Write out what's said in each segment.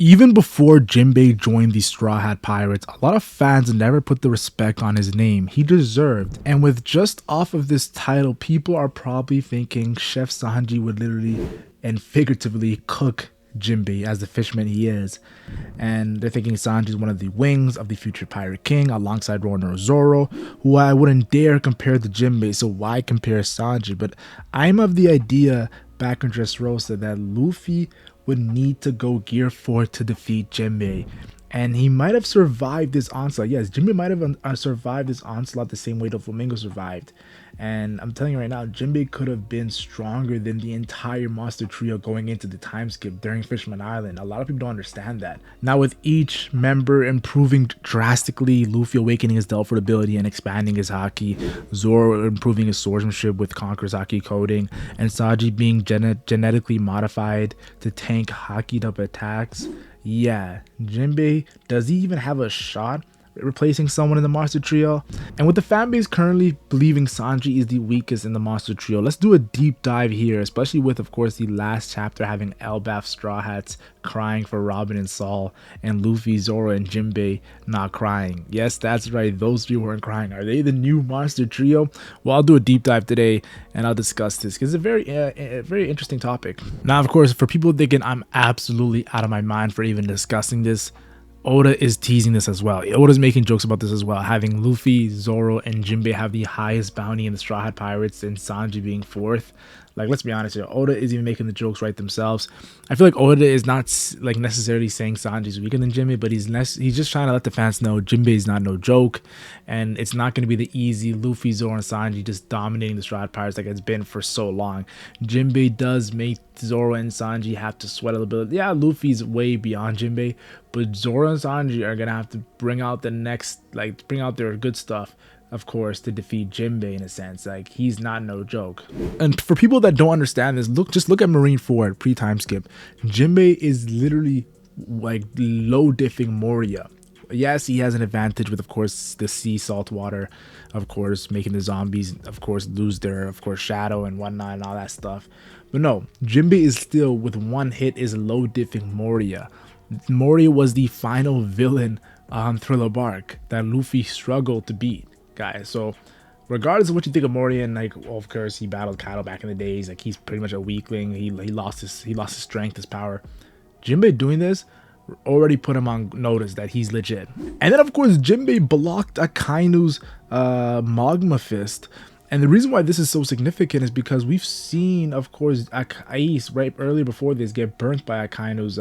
Even before Jinbei joined the Straw Hat Pirates, a lot of fans never put the respect on his name he deserved. And with just off of this title, people are probably thinking Chef Sanji would literally and figuratively cook Jinbei as the fisherman he is. And they're thinking Sanji is one of the wings of the future Pirate King alongside Rono Zoro, who I wouldn't dare compare to Jinbei, so why compare Sanji? But I'm of the idea, back in Dressrosa, that Luffy would need to go Gear 4 to defeat Jinbei. And he might have survived this onslaught. Yes, Jinbei might have survived this onslaught the same way the Flamingo survived. And I'm telling you right now, Jinbei could have been stronger than the entire monster trio going into the time skip during Fisherman Island. A lot of people don't understand that. Now with each member improving drastically, Luffy awakening his Delphoid ability and expanding his haki, Zoro improving his swordsmanship with Conqueror's haki coding, and Sanji being genetically modified to tank hakied up attacks. Yeah, Jinbei, does he even have a shot replacing someone in the monster trio? And with the fanbase currently believing Sanji is the weakest in the monster trio, let's do a deep dive here, especially with, of course, the last chapter having Elbaf Straw Hats crying for Robin and Saul, and Luffy, Zoro, and Jinbei not crying. Yes, that's right, those three weren't crying. Are they the new monster trio? Well, I'll do a deep dive today and I'll discuss this because it's a very interesting topic. Now, of course, for people thinking I'm absolutely out of my mind for even discussing this, Oda is teasing this as well. Oda's making jokes about this as well, having Luffy, Zoro, and Jinbei have the highest bounty in the Straw Hat Pirates and Sanji being fourth. Like, let's be honest here, Oda is even making the jokes right themselves. I feel like Oda is not like necessarily saying Sanji's weaker than Jinbei, but he's just trying to let the fans know Jinbei is not no joke, and it's not going to be the easy Luffy, Zoro, and Sanji just dominating the Straw Hat Pirates like it's been for so long. Jinbei does make Zoro and Sanji have to sweat a little bit. Yeah, Luffy's way beyond Jinbei, but Zoro and Sanji are gonna have to bring out bring out their good stuff, of course, to defeat Jinbei in a sense. Like, he's not no joke. And for people that don't understand this, just look at Marineford pre-time skip. Jinbei is literally like low diffing Moria. Yes, he has an advantage with, of course, the sea salt water, of course, making the zombies, of course, lose their, of course, shadow and whatnot and all that stuff. But no, Jinbei is still, with one hit, is low diffing Moria. Moria was the final villain on Thriller Bark that Luffy struggled to beat, guys. So regardless of what you think of Moria, and like, well, of course, he battled Kaido back in the days, like he's pretty much a weakling. He lost his strength, his power. Jinbei doing this already put him on notice that he's legit. And then, of course, Jinbei blocked Akainu's Magma Fist. And the reason why this is so significant is because we've seen, of course, Ais right earlier before this get burnt by Akainu's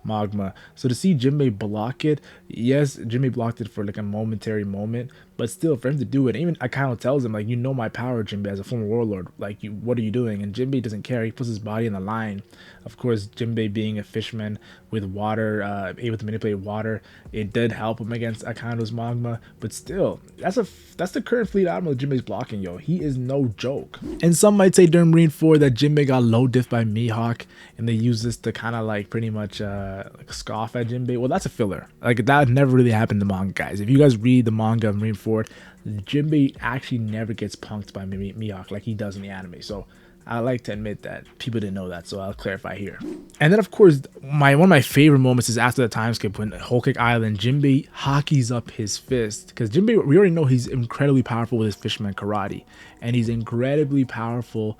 magma. So to see Jinbei block it, yes, Jinbei blocked it for like a momentary moment, but still, for him to do it, even Akainu tells him, like, you know my power, Jinbei, as a former warlord. Like, what are you doing? And Jinbei doesn't care. He puts his body in the line. Of course, Jinbei being a fisherman with water, able to manipulate water, it did help him against Akainu's magma. But still, that's the current fleet admiral Jinbei's blocking, yo. He is no joke. And some might say during Marineford that Jinbei got low diff by Mihawk, and they use this to kind of like pretty much like scoff at Jinbei. Well, that's a filler. Like, that never really happened in the manga, guys. If you guys read the manga of Marineford, Jinbei actually never gets punked by Mihawk like he does in the anime. So I like to admit that people didn't know that, so I'll clarify here. And then, of course, one of my favorite moments is after the time skip when Whole Cake Island, Jinbei hakis up his fist, because Jinbei, we already know he's incredibly powerful with his fisherman karate, and he's incredibly powerful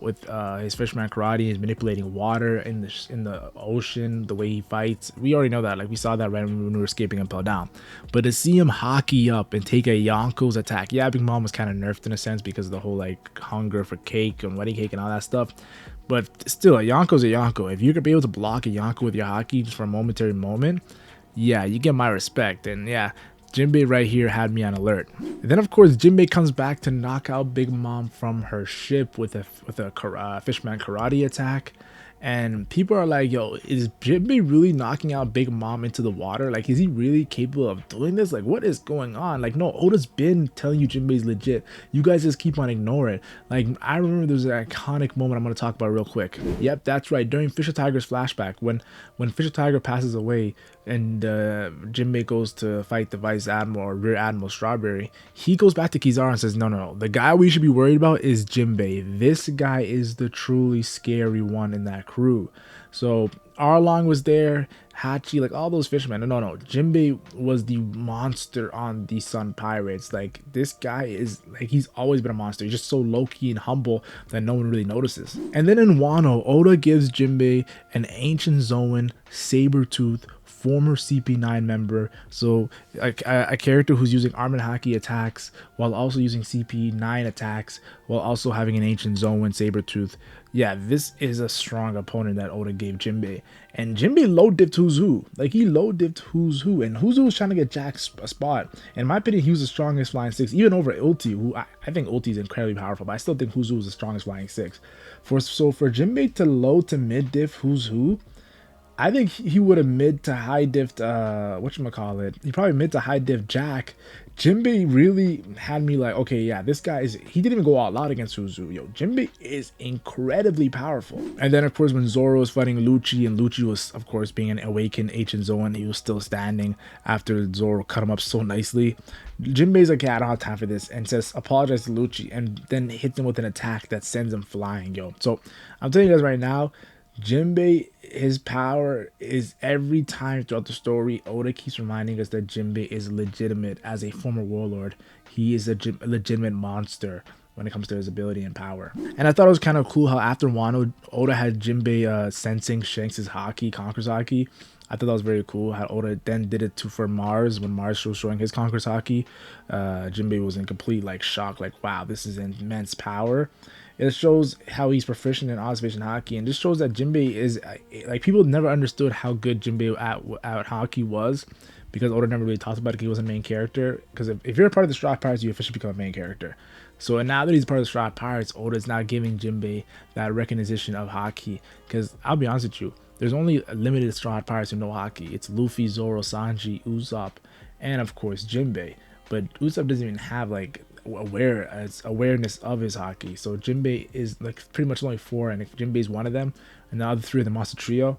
with his fisherman karate. He's manipulating water in the ocean, the way he fights. We already know that. Like, we saw that right when we were escaping Impel Down. But to see him haki up and take a Yonko's attack, yeah, Big Mom was kind of nerfed in a sense because of the whole like hunger for cake and wedding cake and all that stuff. But still, a Yonko's a Yonko. If you could be able to block a Yonko with your haki just for a momentary moment, yeah, you get my respect. And yeah, Jinbei right here had me on alert. And then, of course, Jinbei comes back to knock out Big Mom from her ship with a Fishman karate attack. And people are like, yo, is Jinbei really knocking out Big Mom into the water? Like, is he really capable of doing this? Like, what is going on? Like, no, Oda's been telling you Jinbei's legit. You guys just keep on ignoring it. Like, I remember there's an iconic moment I'm going to talk about real quick. Yep, that's right. During Fisher Tiger's flashback, when Fisher Tiger passes away and Jinbei goes to fight the Vice Admiral or Rear Admiral Strawberry, he goes back to Kizaru and says, no, the guy we should be worried about is Jinbei. This guy is the truly scary one in that crew. So Arlong was there, Hachi, like all those fishermen. No, Jinbei was the monster on the Sun Pirates. Like this guy is like, he's always been a monster. He's just so low-key and humble that no one really notices. And then in Wano, Oda gives Jinbei an ancient Zoan saber tooth former CP9 member, so a character who's using armored haki attacks while also using CP9 attacks while also having an ancient Zoan Sabretooth. Yeah, this is a strong opponent that Oda gave Jinbei. And Jinbei low dipped Who's Who. Like, he low dipped Who's Who. And Who's Who was trying to get Jack's spot. In my opinion, he was the strongest flying six, even over Ulti, who I think Ulti is incredibly powerful, but I still think Who's Who is the strongest flying six. So for Jinbei to low to mid diff Who's Who, I think he would have mid to high diffed, whatchamacallit, he probably mid to high diff Jack. Jinbei really had me like, okay, yeah, this guy is, he didn't even go all out against Suzu. Yo, Jinbei is incredibly powerful. And then, of course, when Zoro was fighting Lucci, and Lucci was, of course, being an awakened ancient Zoan, he was still standing after Zoro cut him up so nicely. Jinbei's like, yeah, I don't have time for this, and says, apologize to Lucci, and then hits him with an attack that sends him flying, yo. So, I'm telling you guys right now, Jinbei, his power is every time throughout the story, Oda keeps reminding us that Jinbei is legitimate as a former warlord. He is a legitimate monster when it comes to his ability and power. And I thought it was kind of cool how after Wano, Oda had Jinbei sensing Shanks' haki, Conqueror's haki. I thought that was very cool how Oda then did it for Mars. When Mars was showing his Conqueror's haki, Jinbei was in complete like shock, like, wow, this is immense power. It shows how he's proficient in observation haki, and just shows that Jinbei is like, people never understood how good Jinbei at haki was, because Oda never really talked about it. He wasn't a main character. Because if you're a part of the Straw Pirates, you officially become a main character. So now that he's part of the Straw Pirates, Oda is now giving Jinbei that recognition of haki. Because I'll be honest with you, there's only a limited Straw Pirates who know haki. It's Luffy, Zoro, Sanji, Usopp, and of course Jinbei. But Usopp doesn't even have like awareness of his haki. So Jinbei is like pretty much only 4, and if Jinbei is one of them, and the other 3 of the monster trio,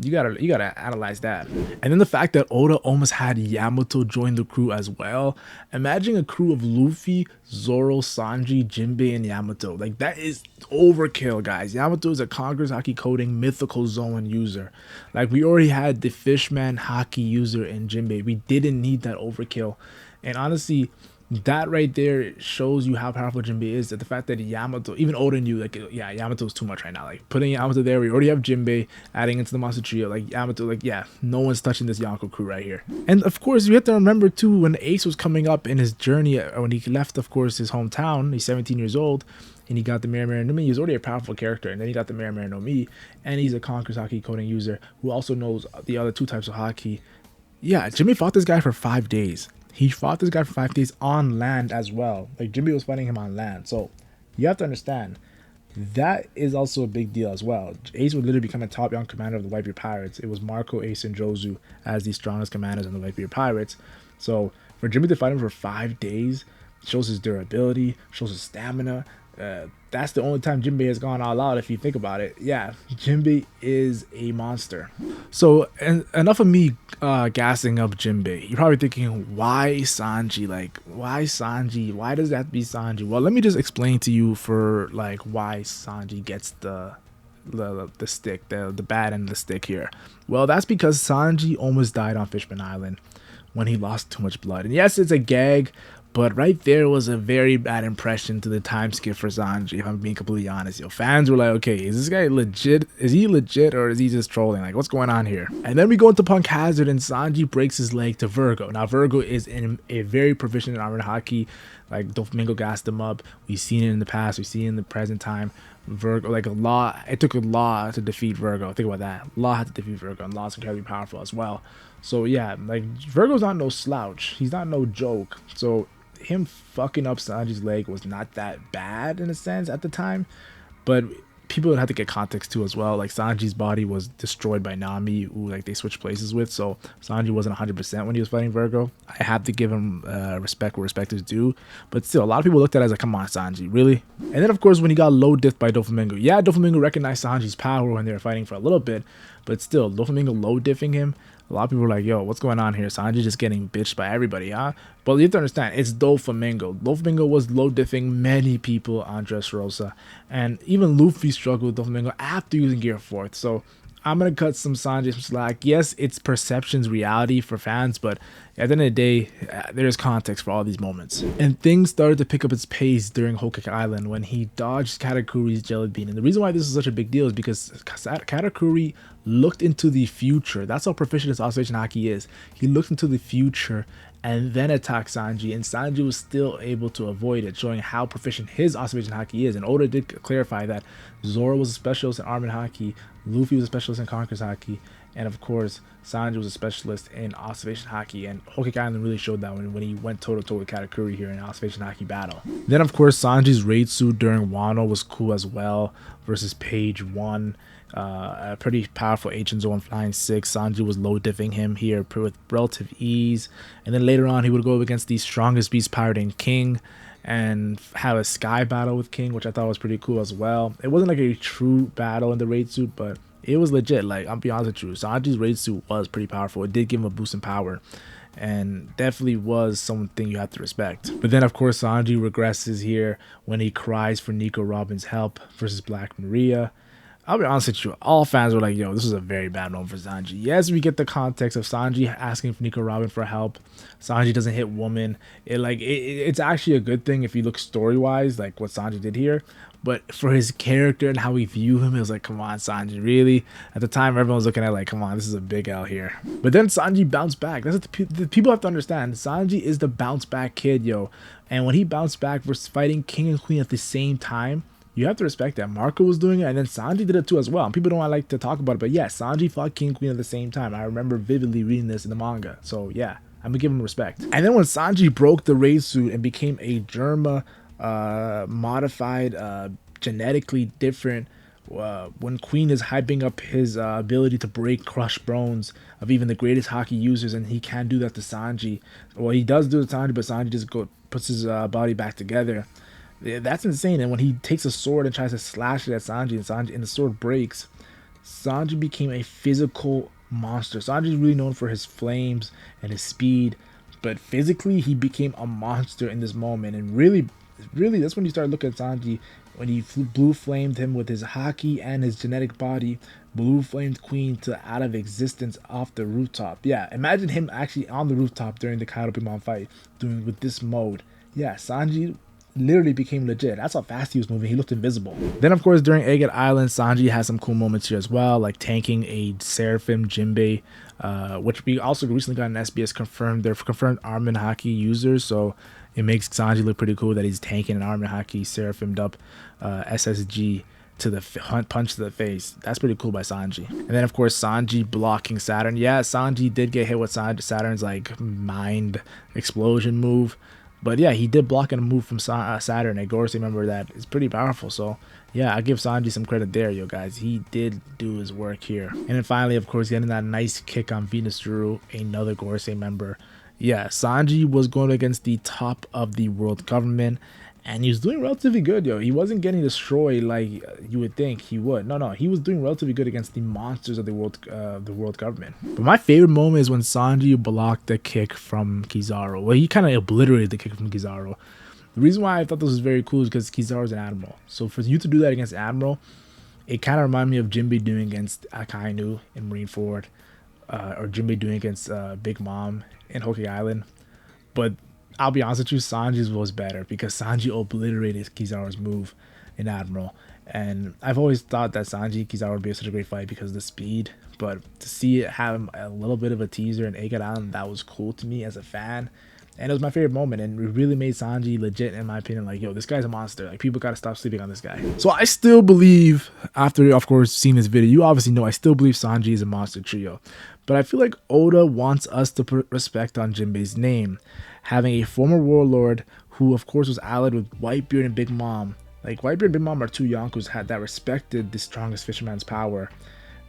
you gotta analyze that. And then the fact that Oda almost had Yamato join the crew as well. Imagine a crew of Luffy, Zoro, Sanji, Jinbei, and Yamato. Like, that is overkill, guys. Yamato is a Conqueror's haki coding mythical Zoan user. Like, we already had the Fishman haki user in Jinbei. We didn't need that overkill. And honestly, that right there shows you how powerful Jinbei is. That the fact that Yamato, even Oda knew, like, yeah, Yamato is too much right now. Like, putting Yamato there, we already have Jinbei adding into the monster trio. Like, Yamato, like, yeah, no one's touching this Yonko crew right here. And of course, you have to remember too, when Ace was coming up in his journey, when he left, of course, his hometown, he's 17 years old, and he got the Mera no Mi. He was already a powerful character, and then he got the Mera no Mi, and he's a Conqueror's haki coding user who also knows the other 2 types of haki. Yeah, Jinbei fought this guy for 5 days. He fought this guy for 5 days on land as well. Like, Jinbei was fighting him on land. So you have to understand, that is also a big deal as well. Ace would literally become a top young commander of the Whitebeard Pirates. It was Marco, Ace, and Jozu as the strongest commanders on the Whitebeard Pirates. So for Jinbei to fight him for 5 days shows his durability, shows his stamina. That's the only time Jinbei has gone all out, if you think about it. Yeah, Jinbei is a monster. So, and enough of me gassing up Jinbei. You're probably thinking, why Sanji? Like, why Sanji? Why does that have to be Sanji? Well, let me just explain to you for like why Sanji gets the stick, the bad end of the stick here. Well, that's because Sanji almost died on Fishman Island when he lost too much blood. And yes, it's a gag, but right there was a very bad impression to the time skip for Sanji, if I'm being completely honest. Yo, fans were like, okay, is this guy legit? Is he legit, or is he just trolling? Like, what's going on here? And then we go into Punk Hazard, and Sanji breaks his leg to Virgo. Now, Virgo is a very proficient in armored haki. Like, Doflamingo gassed him up. We've seen it in the past. We've seen it in the present time. Virgo, like, it took a Law to defeat Virgo. Think about that. Law had to defeat Virgo, and Law's incredibly powerful as well. So, yeah, like, Virgo's not no slouch. He's not no joke. So, him fucking up Sanji's leg was not that bad in a sense at the time, but people would have to get context too as well. Like, Sanji's body was destroyed by Nami, who like they switched places with, so Sanji wasn't 100% when he was fighting Virgo. I have to give him respect where respect is due, but still, a lot of people looked at it as like, come on, Sanji, really? And then of course when he got low diffed by Doflamingo, yeah, Doflamingo recognized Sanji's power when they were fighting for a little bit, but still, Doflamingo low diffing him, a lot of people were like, yo, what's going on here? Sanji just getting bitched by everybody, huh? But you have to understand, it's Doflamingo. Doflamingo was low diffing many people on Dressrosa. And even Luffy struggled with Doflamingo after using Gear 4th. So I'm gonna cut some Sanji some slack. Yes, it's perception's reality for fans, but at the end of the day, there's context for all these moments. And things started to pick up its pace during Whole Cake Island when he dodged Katakuri's jelly bean. And the reason why this is such a big deal is because Katakuri looked into the future. That's how proficient his observation haki is. He looked into the future and then attacked Sanji, and Sanji was still able to avoid it, showing how proficient his observation haki is. And Oda did clarify that Zoro was a specialist in Armin haki, Luffy was a specialist in Conqueror's haki, and of course Sanji was a specialist in observation haki. And Whole Cake Island really showed that when he went toe to toe with Katakuri here in an observation haki battle. Then of course Sanji's raid suit during Wano was cool as well versus page 1. A pretty powerful H Zone flying 6. Sanji was low diffing him here with relative ease, and then later on he would go up against the strongest beast pirate in King and have a sky battle with King, which I thought was pretty cool as well. It wasn't like a true battle in the raid suit, but it was legit. Like, I'll be honest with you, Sanji's raid suit was pretty powerful. It did give him a boost in power, and definitely was something you have to respect. But then of course Sanji regresses here when he cries for Nico Robin's help versus Black Maria. I'll be honest with you, all fans were like, yo, this is a very bad moment for Sanji. Yes, we get the context of Sanji asking for Nico Robin for help. Sanji doesn't hit woman. It's actually a good thing if you look story-wise, like what Sanji did here. But for his character and how we view him, it was like, come on, Sanji, really? At the time, everyone was looking at like, come on, this is a big L here. But then Sanji bounced back. That's what the people have to understand. Sanji is the bounce back kid, yo. And when he bounced back versus fighting King and Queen at the same time, you have to respect that. Marco was doing it, and then Sanji did it too as well. And people don't like to talk about it, but yeah, Sanji fought King and Queen at the same time. I remember vividly reading this in the manga. So yeah, I'm gonna give him respect. And then when Sanji broke the raid suit and became a Germa modified, genetically different, when Queen is hyping up his ability to break crushed bones of even the greatest hockey users, and he can't do that to Sanji. Well, he does do it to Sanji, but Sanji just puts his body back together. That's insane. And when he takes a sword and tries to slash it at Sanji, and the sword breaks, Sanji became a physical monster. Sanji is really known for his flames and his speed, but physically he became a monster in this moment. And really that's when you start looking at Sanji, when he blue flamed him with his haki and his genetic body, blue flamed Queen to out of existence off the rooftop. Yeah, imagine him actually on the rooftop during the Kaido Big Mom fight, doing with this mode. Yeah, Sanji literally became legit. That's how fast he was moving. He looked invisible. Then of course during Egghead Island, Sanji has some cool moments here as well, like tanking a Seraphim Jinbei, which we also recently got an SBS confirmed. They're confirmed Armin haki users, so it makes Sanji look pretty cool that he's tanking an Armin haki Seraphimed up SSG to the punch to the face. That's pretty cool by Sanji. And then of course Sanji blocking Saturn. Yeah, Sanji did get hit with Saturn's like mind explosion move, but yeah, he did block a move from Saturn, a Gorosei member that is pretty powerful. So yeah, I give Sanji some credit there, yo guys. He did do his work here. And then finally, of course, getting that nice kick on Venus Drew, another Gorosei member. Yeah, Sanji was going against the top of the world government, and he was doing relatively good, yo. He wasn't getting destroyed like you would think he would. No, he was doing relatively good against the monsters of the world government. But my favorite moment is when Sanji blocked the kick from Kizaru. Well, he kind of obliterated the kick from Kizaru. The reason why I thought this was very cool is because Kizaru's an admiral. So for you to do that against admiral, it kind of reminded me of Jinbe doing against Akainu in Marineford, or Jinbe doing against Big Mom in Whole Cake Island. But I'll be honest with you, Sanji's was better because Sanji obliterated Kizaru's move in Admiral. And I've always thought that Sanji Kizaru would be such a great fight because of the speed. But to see it have a little bit of a teaser in Egghead Island, that was cool to me as a fan. And it was my favorite moment, and it really made Sanji legit, in my opinion. Like, yo, this guy's a monster. Like, people gotta stop sleeping on this guy. So I still believe, after, of course, seeing this video, you obviously know I still believe Sanji is a monster trio. But I feel like Oda wants us to put respect on Jinbei's name. Having a former warlord who, of course, was allied with Whitebeard and Big Mom. Like, Whitebeard and Big Mom are two Yonkos that respected the strongest fisherman's power.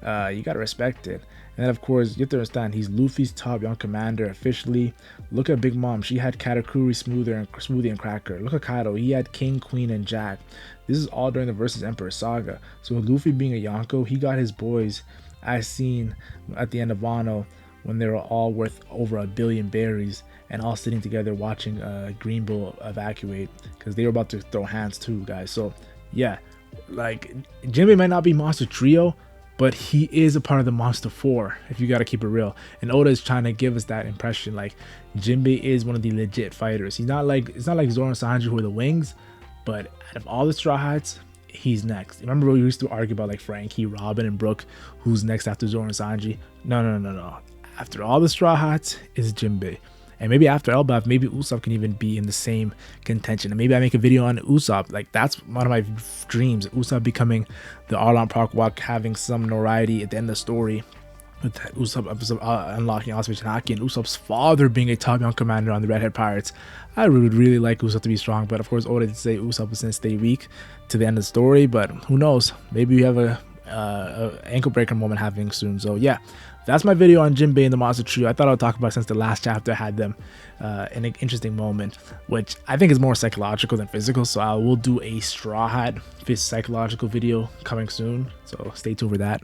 You gotta respect it. And then, of course, you have to understand, he's Luffy's top young commander officially. Look at Big Mom. She had Katakuri, Smoothie, and Cracker. Look at Kaido. He had King, Queen, and Jack. This is all during the Versus Emperor saga. So with Luffy being a Yonko, he got his boys, as seen at the end of Wano, when they were all worth over 1 billion berries and all sitting together watching Green Bull evacuate, because they were about to throw hands too, guys. So yeah, like, Jinbe might not be monster trio, but he is a part of the Monster 4, if you gotta keep it real. And Oda is trying to give us that impression, like Jinbe is one of the legit fighters. He's not like, it's not like Zoro and Sanji who are the wings, but out of all the Straw Hats, he's next. Remember we used to argue about like Frankie, Robin, and Brook, who's next after Zoro and Sanji? No. After all the Straw Hats is Jinbe. And maybe after Elbaf, maybe Usopp can even be in the same contention. And maybe I make a video on Usopp. Like, that's one of my dreams. Usopp becoming the Arlong Park Walk, having some notoriety at the end of the story. With Usopp unlocking Auspicious Haki and Usopp's father being a top young commander on the Redhead Pirates. I would really like Usopp to be strong. But of course, Oda did say Usopp is going to stay weak to the end of the story. But who knows? Maybe we have a ankle breaker moment happening soon. So yeah, that's my video on Jinbei and the Monster Trio. I thought I would talk about it since the last chapter had them in an interesting moment, which I think is more psychological than physical. So I will do a Straw Hat psychological video coming soon. So stay tuned for that.